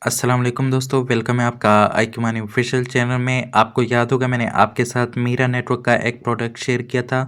अस्सलाम वालेकुम दोस्तों, वेलकम है आपका आईक्यू मनी ऑफिशियल चैनल में। आपको याद होगा मैंने आपके साथ मीरा नेटवर्क का एक प्रोडक्ट शेयर किया था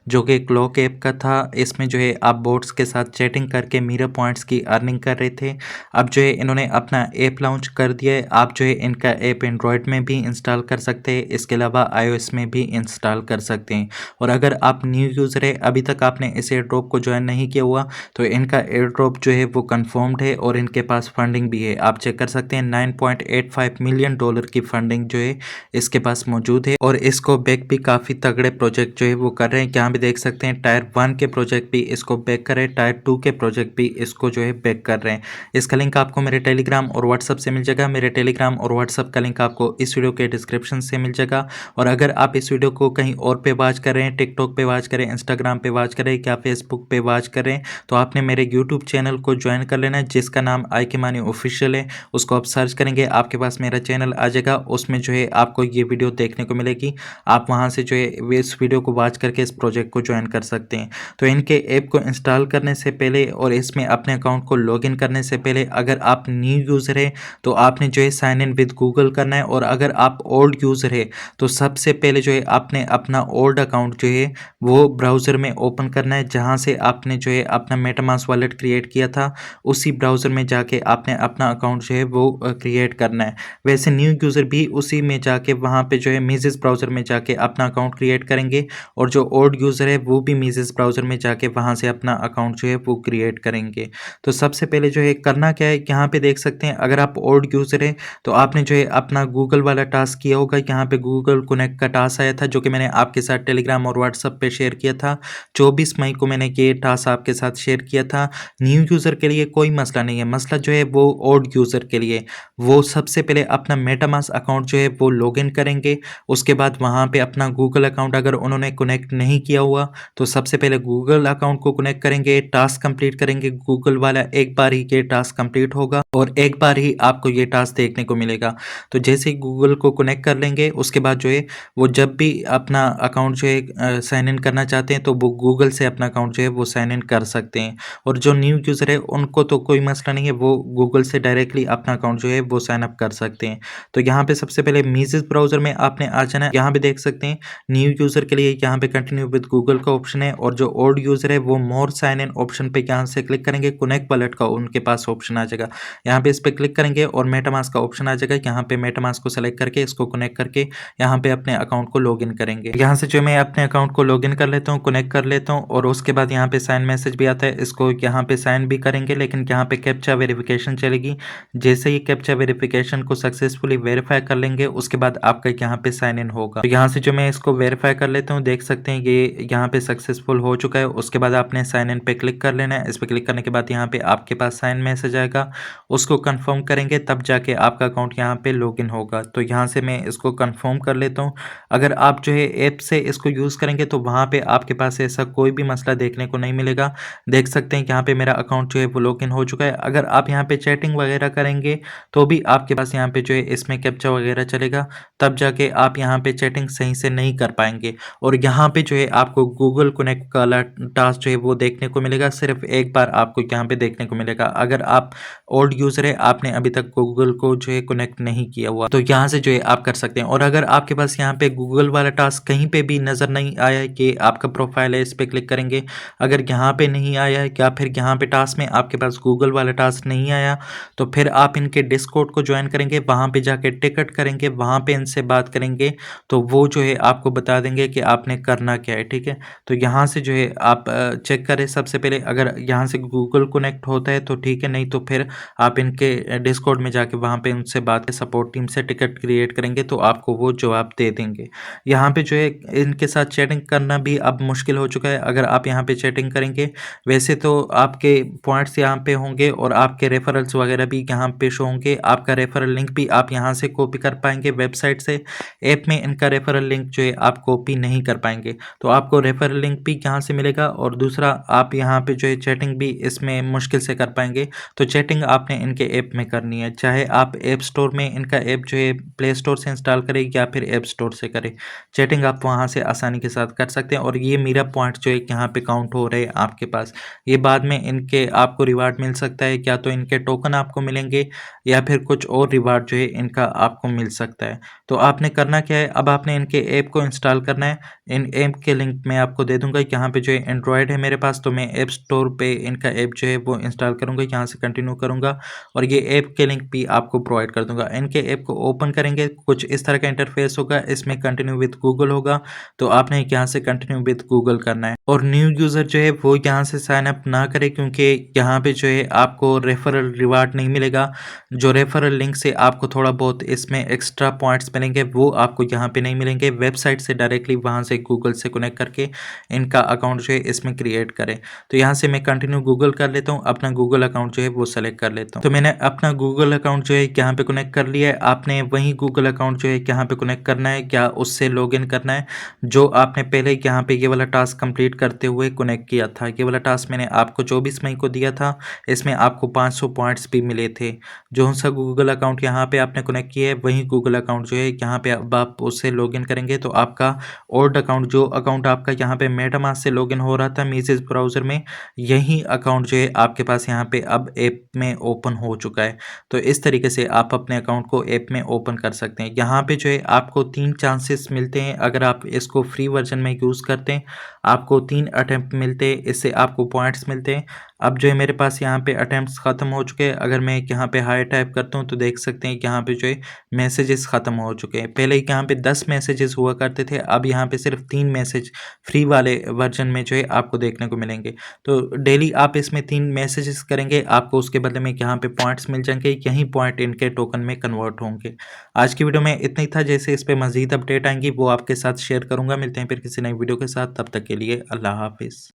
जो कि एक लॉक ऐप का था। इसमें जो है आप बोट्स के साथ चैटिंग करके मीरा पॉइंट्स की अर्निंग कर रहे थे। अब जो है इन्होंने अपना ऐप लॉन्च कर दिया है। आप जो है इनका ऐप एंड्रॉयड में भी इंस्टॉल कर सकते हैं, इसके अलावा iOS में भी इंस्टॉल कर सकते हैं। और अगर आप न्यू यूज़र है, अभी तक आपने इस एयर ड्रॉप को ज्वाइन नहीं किया हुआ, तो इनका एयर ड्रॉप जो है वो कन्फर्म्ड है और इनके पास फंडिंग भी है। आप चेक कर सकते हैं 9.85 मिलियन डॉलर की फंडिंग जो है इसके पास मौजूद है और इसको बैक भी काफ़ी तगड़े प्रोजेक्ट जो है वो कर रहे हैं। यहाँ भी देख सकते हैं टायर 1 के प्रोजेक्ट भी इसको बैक कर रहे हैं, टायर 2 के प्रोजेक्ट भी इसको जो है बैक कर रहे हैं। इसका लिंक आपको मेरे टेलीग्राम और व्हाट्सअप से मिल जाएगा। मेरे टेलीग्राम और व्हाट्सअप का लिंक आपको इस वीडियो के डिस्क्रिप्शन से मिल जाएगा। और अगर आप इस वीडियो को कहीं और पे वॉच कर रहे हैं, टिकटॉक पे वॉच करें, इंस्टाग्राम पे वॉच करें या फेसबुक पे वॉच करें, तो आपने मेरे यूट्यूब चैनल को ज्वाइन कर लेना है जिसका नाम आईक्यू मनी ऑफिशियल है। उसको आप सर्च करेंगे, आपके पास मेरा चैनल आ जाएगा। उसमें जो है आपको ये वीडियो देखने को मिलेगी। आप वहां से जो है इस वीडियो को वॉच करके इस प्रोजेक्ट को ज्वाइन कर सकते हैं। तो इनके ऐप को इंस्टॉल करने से पहले और इसमें अपने अकाउंट को लॉगिन करने से पहले अगर आप न्यू यूज़र है तो आपने जो है साइन इन विद गूगल करना है। और अगर आप ओल्ड यूज़र है तो सबसे पहले जो है आपने अपना ओल्ड अकाउंट जो है वो ब्राउज़र में ओपन करना है, जहाँ से आपने जो है अपना मेटामास्क वॉलेट क्रिएट किया था। उसी ब्राउज़र में जाके आपने अपना अकाउंट जो है वो क्रिएट करना है। वैसे न्यू यूज़र भी उसी में जाके वहाँ पे जो है मीजेस ब्राउज़र में जाके अपना अकाउंट क्रिएट करेंगे और जो ओल्ड यूज़र है वो भी मीजेस ब्राउज़र में जाके वहाँ से अपना अकाउंट जो है वो क्रिएट करेंगे। तो सबसे पहले जो है करना क्या है, यहाँ पे देख सकते हैं अगर आप ओल्ड यूज़र है तो आपने जो है अपना गूगल वाला टास्क किया होगा। यहाँ पे गूगल कनेक्ट का टास्क आया था जो कि मैंने आपके साथ टेलीग्राम और व्हाट्सएप पे शेयर किया था। 24 मई को मैंने ये टास्क आपके साथ शेयर किया था। न्यू यूज़र के लिए कोई मसला नहीं है, मसला जो है वो ओल्ड यूज़र के लिए। वो सबसे पहले अपना मेटामास्क अकाउंट जो है वो लॉगिन करेंगे। उसके बाद वहाँ पे अपना गूगल अकाउंट अगर उन्होंने कनेक्ट नहीं किया हुआ तो सबसे पहले गूगल अकाउंट को कनेक्ट करेंगे, टास्क कंप्लीट करेंगे गूगल वाला। एक बार ही ये टास्क कंप्लीट होगा और एक बार ही आपको ये टास्क देखने को मिलेगा। तो जैसे ही गूगल को कनेक्ट कर लेंगे उसके बाद जो है वो जब भी अपना अकाउंट जो है साइन इन करना चाहते हैं तो वो गूगल से अपना अकाउंट जो है वो साइन इन कर सकते हैं। और जो न्यू यूज़र है उनको तो कोई मसला नहीं है, वो गूगल से डायरेक्टली अपना अकाउंट जो है वो साइन अप कर सकते हैं। तो यहाँ पे सबसे पहले मीजेस ब्राउज़र में आपने आ जाना है। यहाँ पे देख सकते हैं न्यू यूज़र के लिए यहाँ पे कंटिन्यू विद गूगल का ऑप्शन है और जो ओल्ड यूज़र है वो मोर साइन इन ऑप्शन पे यहाँ से क्लिक करेंगे, कनेक्ट वॉलेट का उनके पास ऑप्शन आ जाएगा। यहाँ पे इस पर क्लिक करेंगे और मेटामास्क का ऑप्शन आ जाएगा। यहाँ पे मेटामास्क को सेलेक्ट करके इसको कनेक्ट करके यहाँ पे अपने अकाउंट को लॉगिन करेंगे। यहाँ से जो मैं अपने अकाउंट को लॉगिन कर लेता हूँ, कनेक्ट कर लेता हूँ और उसके बाद यहाँ पे साइन मैसेज भी आता है। इसको यहाँ पे साइन भी करेंगे लेकिन यहाँ पे कैप्चा वेरिफिकेशन चलेगी। जैसे ही कैप्चा वेरिफिकेशन को सक्सेसफुली वेरीफाई कर लेंगे उसके बाद आपका यहाँ पे साइन इन होगा। तो यहाँ से जो मैं इसको वेरीफाई कर लेता हूँ, देख सकते हैं ये यहाँ पे सक्सेसफुल हो चुका है। उसके बाद आपने साइन इन पे क्लिक कर लेना है। इस पे क्लिक करने के बाद यहाँ पे आपके पास साइन मैसेज आएगा, उसको कंफर्म करेंगे तब जाके आपका अकाउंट यहाँ पे लॉगिन होगा। तो यहाँ से मैं इसको कंफर्म कर लेता हूँ। अगर आप जो है ऐप से इसको यूज़ करेंगे तो वहाँ पे आपके पास ऐसा कोई भी मसला देखने को नहीं मिलेगा। देख सकते हैं यहाँ पे मेरा अकाउंट जो है वो लॉगिन हो चुका है। अगर आप यहाँ पे चैटिंग वगैरह करेंगे तो भी आपके पास यहाँ पे जो है इसमें कैप्चा वगैरह चलेगा, तब जाके आप यहाँ पे चैटिंग सही से नहीं कर पाएंगे। और यहाँ पे जो है आपको गूगल कनेक्ट वाला टास्क जो है वो देखने को मिलेगा, सिर्फ एक बार आपको यहाँ पे देखने को मिलेगा। अगर आप ओल्ड यूज़र है, आपने अभी तक गूगल को जो है कनेक्ट नहीं किया हुआ, तो यहाँ से जो है आप कर सकते हैं। और अगर आपके पास यहाँ पे गूगल वाला टास्क कहीं पे भी नज़र नहीं आया है कि आपका प्रोफाइल है, इस पर क्लिक करेंगे। अगर यहाँ पे नहीं आया है या फिर यहाँ पे टास्क में आपके पास गूगल वाला टास्क नहीं आया तो फिर आप इनके डिस्कॉर्ड को ज्वाइन करेंगे, वहाँ पे जाके टिकट करेंगे, वहाँ पे इनसे बात करेंगे तो वो जो है आपको बता देंगे कि आपने करना क्या है। ठीक है, तो यहाँ से जो है आप चेक करें सबसे पहले। अगर यहाँ से गूगल कनेक्ट होता है तो ठीक है, नहीं तो फिर आप इनके डिस्कॉर्ड में जाके वहाँ पे उनसे बात सपोर्ट टीम से टिकट क्रिएट करेंगे तो आपको वो जवाब दे देंगे। यहाँ पे जो है इनके साथ चैटिंग करना भी अब मुश्किल हो चुका है। अगर आप यहाँ पे चैटिंग करेंगे, वैसे तो आपके पॉइंट्स यहाँ पे होंगे और आपके रेफरल्स वगैरह भी यहाँ पे शो होंगे। आपका रेफरल लिंक भी आप यहाँ से कॉपी कर पाएंगे वेबसाइट से। ऐप में इनका रेफरल लिंक जो है आप कॉपी नहीं कर पाएंगे, तो आपको रेफरल लिंक भी यहाँ से मिलेगा। और दूसरा आप यहाँ पे जो है चैटिंग भी इसमें मुश्किल से कर पाएंगे। तो चैटिंग आपने इनके ऐप में करनी है, चाहे आप ऐप स्टोर में इनका ऐप जो है प्ले स्टोर से इंस्टॉल करें या फिर ऐप स्टोर से करें, चैटिंग आप वहाँ से आसानी के साथ कर सकते हैं। और ये मेरा पॉइंट जो है यहाँ पे काउंट हो रहे हैं आपके पास। ये बाद में इनके आपको रिवार्ड मिल सकता है, क्या तो इनके टोकन आपको मिलेंगे या फिर कुछ और रिवार्ड जो है इनका आपको मिल सकता है। तो आपने करना क्या है, अब आपने इनके ऐप को इंस्टॉल करना है। इन ऐप के लिंक मैं आपको दे दूँगा। यहाँ पे जो है एंड्रॉयड है मेरे पास, तो मैं ऐप स्टोर पे इनका ऐप जो है वो इंस्टॉल करूँगा, यहाँ से कंटिन्यू करूँगा और ये ऐप के लिंक भी आपको प्रोवाइड कर दूँगा। इनके ऐप को ओपन करेंगे, कुछ इस तरह का इंटरफेस होगा, इसमें कंटिन्यू विद गूगल होगा, तो आपने यहाँ से कंटिन्यू विद गूगल करना है। और न्यू यूज़र जो है वो यहाँ से साइन अप ना करे, क्योंकि यहाँ पे जो है आपको रेफरल रिवार्ड नहीं मिलेगा। जो रेफरल लिंक से आपको थोड़ा बहुत इसमें एक्स्ट्रा पॉइंट्स मिलेंगे वो आपको यहाँ पे नहीं मिलेंगे। वेबसाइट से डायरेक्टली वहाँ से गूगल से कनेक्ट करके इनका अकाउंट जो है इसमें क्रिएट करें। तो यहाँ से मैं कंटिन्यू गूगल कर लेता हूँ, अपना गूगल अकाउंट जो है वो सेलेक्ट कर लेता हूँ। तो मैंने अपना गूगल अकाउंट जो है यहाँ पे कनेक्ट कर लिया है। आपने वही गूगल अकाउंट जो है यहाँ पे कनेक्ट करना है, क्या उससे लॉगिन करना है जो आपने पहले यहाँ पे ये वाला टास्क कंप्लीट करते हुए कनेक्ट किया था। ये वाला टास्क मैंने आपको 24 मई को दिया था, इसमें आपको 500 पॉइंट्स भी मिले थे। जो सा गूगल अकाउंट यहाँ पे आपने कनेक्ट किया है वही गूगल अकाउंट जो है यहाँ पे अब आप उससे लॉगिन करेंगे तो आपका ओल्ड अकाउंट, जो अकाउंट आपका यहाँ पे मेटामास्क से लॉगिन हो रहा था मीसेज ब्राउज़र में, यही अकाउंट जो है आपके पास यहाँ पे अब ऐप में ओपन हो चुका है। तो इस तरीके से आप अपने अकाउंट को ऐप में ओपन कर सकते हैं। यहाँ पे जो है आपको 3 चांसेस मिलते हैं अगर आप इसको फ्री वर्जन में यूज़ करते हैं। आपको 3 अटेम्प्ट मिलते हैं, इससे आपको पॉइंट्स मिलते हैं। अब जो है मेरे पास यहाँ पे अटेम्प्ट्स ख़त्म हो चुके हैं। अगर मैं यहाँ पे हाई टाइप करता हूँ तो देख सकते हैं कि यहाँ पे जो है मैसेजेस ख़त्म हो चुके हैं। पहले यहाँ पे 10 मैसेजेस हुआ करते थे, अब यहाँ पे सिर्फ 3 मैसेज फ्री वाले वर्जन में जो है आपको देखने को मिलेंगे। तो डेली आप इसमें 3 मैसेजेस करेंगे, आपको उसके बदले में यहाँ पे पॉइंट्स मिल जाएंगे, यही पॉइंट इनके टोकन में कन्वर्ट होंगे। आज की वीडियो में इतना ही था। जैसे इस पर मज़ीद अपडेट आएंगी वो आपके साथ शेयर करूँगा। मिलते हैं फिर किसी नई वीडियो के साथ, तब तक के लिए अल्लाह हाफिज़।